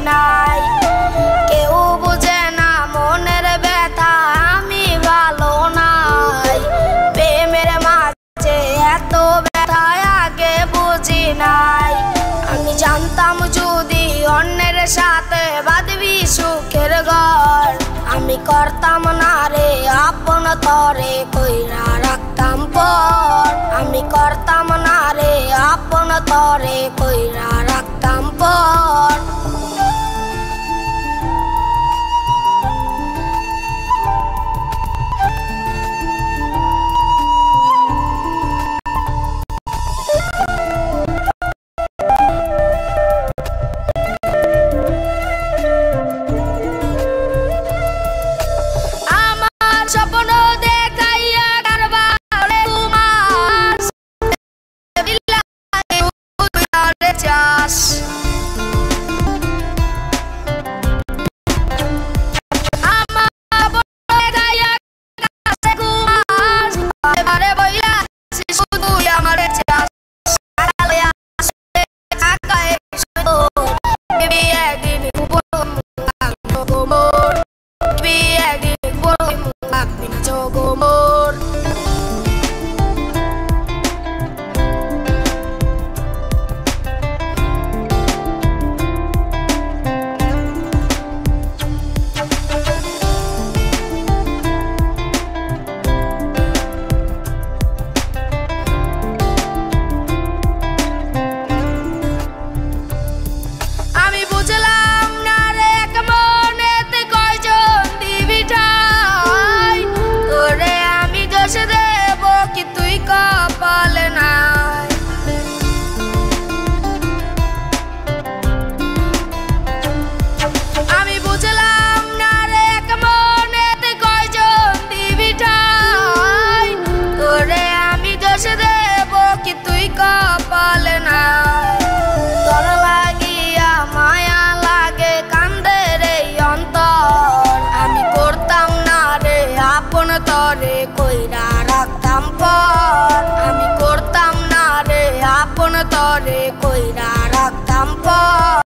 নাই কেউ বুঝে না মনের ব্যথা আমি ভালো নাই প্রেমের মাঝে এত ব্যথা আগে বুঝি নাই আমি জানতাম যদি অন্যের সাথে বাঁধবি সুখের ঘর আমি করতাম না রে আপন তরে কইরা রাখতাম পর আমি করতাম না রে আপন তরে কইরা রাখতাম পর স্বপ্ন দেখাইয়া কারবারে তোমার বিলারে চাষ আমার দেখাইয়া কাছে ঘুমাস এবারে বইলা শুধু আমার চাষ আলে আসে আকায়ে শুধু বিয়ে দিন বড় মোর বিয়ে দিন বড় Jogomor আমি বুঝলাম না রে কেমনেতে কয়জন দিবি ঠাই তোরে আমি দোষ দেব কি তুই কপালে নাই আমি বুঝলাম না রে কেমনেতে কয়জন দিবি ঠাই তোরে আমি দোষ দেব কি তুই কপালে নাই তোর লাগিয়া মায়া লাগে কান্দে রে অন্তর আমি করতাম না রে আপন তরে কইরা রাখতাম পর আমি করতাম না রে আপন তরে কইরা রাখতাম পর